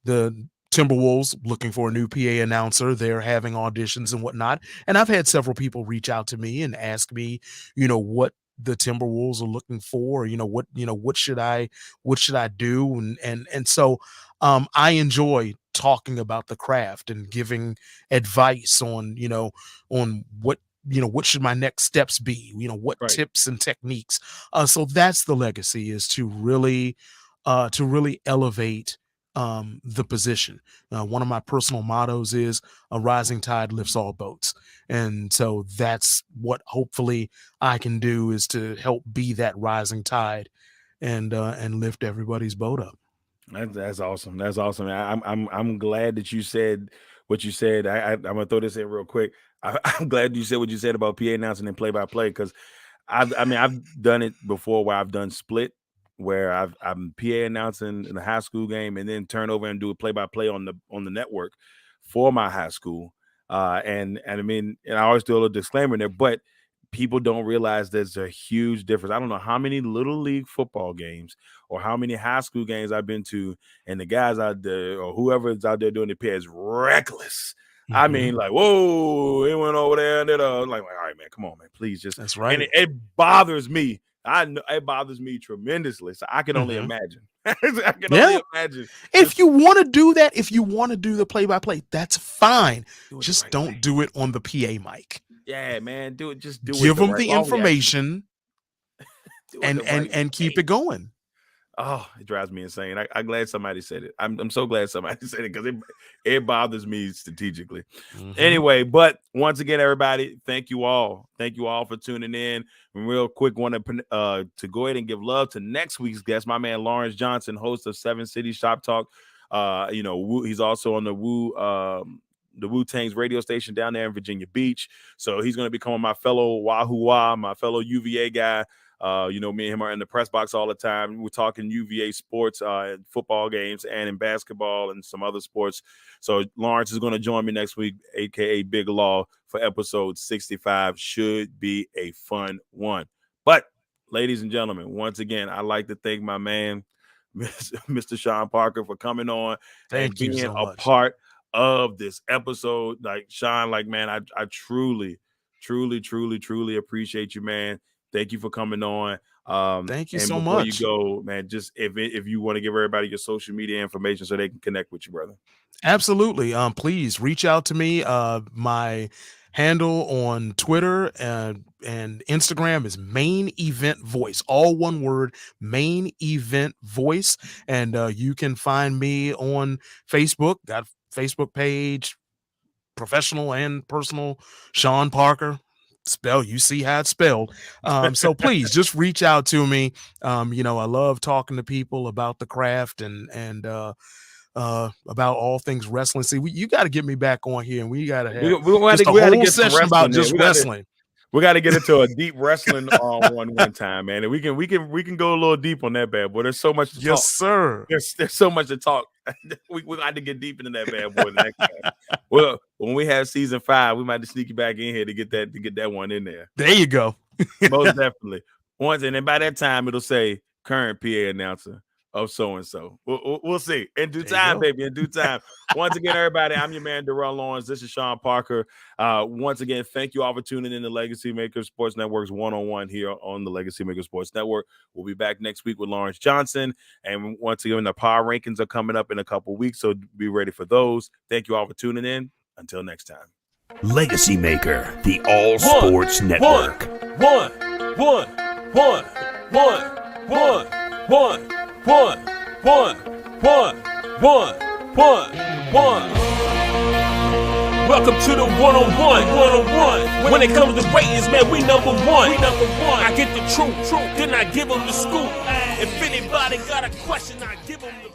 S4: The Timberwolves looking for a new PA announcer. They're having auditions and whatnot. And I've had several people reach out to me and ask me, what the Timberwolves are looking for, what should I do? And so I enjoy talking about the craft and giving advice on what should my next steps be, what
S3: Right.
S4: tips and techniques. So that's the legacy, is to really elevate the position. One of my personal mottos is a rising tide lifts all boats. And so that's what hopefully I can do, is to help be that rising tide and lift everybody's boat up.
S3: That's awesome. That's awesome. I'm glad that you said what you said. I'm gonna throw this in real quick. I'm glad you said what you said about PA announcing and play by play, because I've done it before where I've done split, where I'm PA announcing in a high school game and then turn over and do a play by play on the network for my high school. And I mean, and I always do a little disclaimer in there, but people don't realize there's a huge difference. I don't know how many little league football games or how many high school games I've been to, and the guys out there or whoever is out there doing the PA is reckless. I
S4: Mhm.
S3: mean, like, whoa, it went over there and did like, all right, man, come on, man, please just.
S4: That's
S3: And
S4: right.
S3: it bothers me. I know it bothers me tremendously. So I can only
S4: Mhm.
S3: imagine. I can
S4: Yeah.
S3: only imagine.
S4: If you want to do that, if you want to do the play-by-play, that's fine.
S3: Do it the
S4: Just
S3: right
S4: don't
S3: way.
S4: do it on the PA mic.
S3: Yeah, man, do it. Just do it
S4: Give
S3: the
S4: them
S3: right.
S4: the
S3: Well, we actually
S4: information
S3: do it
S4: and
S3: the right
S4: keep
S3: way.
S4: it going.
S3: Oh, it drives me insane. I'm glad somebody said it. I'm so glad somebody said it, because it bothers me strategically.
S4: Mhm.
S3: Anyway, but once again, everybody, thank you all. Thank you all for tuning in. And real quick, want to go ahead and give love to next week's guest, my man Lawrence Johnson, host of 7 City Shop Talk. He's also on the Wu-Tang's radio station down there in Virginia Beach. So he's going to become my fellow Wahoo, my fellow UVA guy. Me and him are in the press box all the time. We're talking UVA sports, football games, and in basketball and some other sports. So Lawrence is going to join me next week, aka Big Law, for episode 65. Should be a fun one. But ladies and gentlemen, once again, I'd like to thank my man, Mr. Shawn Parker, for coming on and
S4: Thank you
S3: being
S4: so
S3: a
S4: much.
S3: part of this episode. Like, Shawn, like, man, I truly appreciate you, man. Thank you for coming on.
S4: Thank you
S3: And
S4: so
S3: before you
S4: much.
S3: go, man, just if you want to give everybody your social media information so they can connect with you, brother.
S4: Absolutely. Please reach out to me. My handle on Twitter and Instagram is Main Event Voice, all one word, Main Event Voice. And you can find me on Facebook. Got a Facebook page, professional and personal, Shawn Parker. You see how it's spelled. So please just reach out to me. I love talking to people about the craft and about all things wrestling. See, you got to get me back on here, and we got to have
S3: We
S4: just a
S3: had to
S4: whole
S3: get some
S4: session about
S3: wrestling there.
S4: just wrestling.
S3: We got to get into a deep wrestling one time, man. And we can go a little deep on that bad boy. There's so much to talk.
S4: Yes, sir.
S3: There's so much to talk. we got to get deep into that bad boy the next time. Well, when we have season 5, we might just sneak you back in here to get that one in there.
S4: There you go.
S3: Most definitely. And then by that time it'll say current PA announcer of so and so. We'll see in due time, baby. In due time. Once again, everybody, I'm your man Darrell Owens. This is Shawn Parker. Once again, thank you all for tuning in to Legacy Maker Sports Network's 1-on-1 here on the Legacy Maker Sports Network. We'll be back next week with Lawrence Johnson. And once again, the power rankings are coming up in a couple weeks, so be ready for those. Thank you all for tuning in. Until next time.
S1: Legacy Maker, the All Sports Network.
S2: Welcome to the 1-on-1. When it comes to ratings, man, we number one. I get the truth, then I give them the scoop. If anybody got a question, I give them the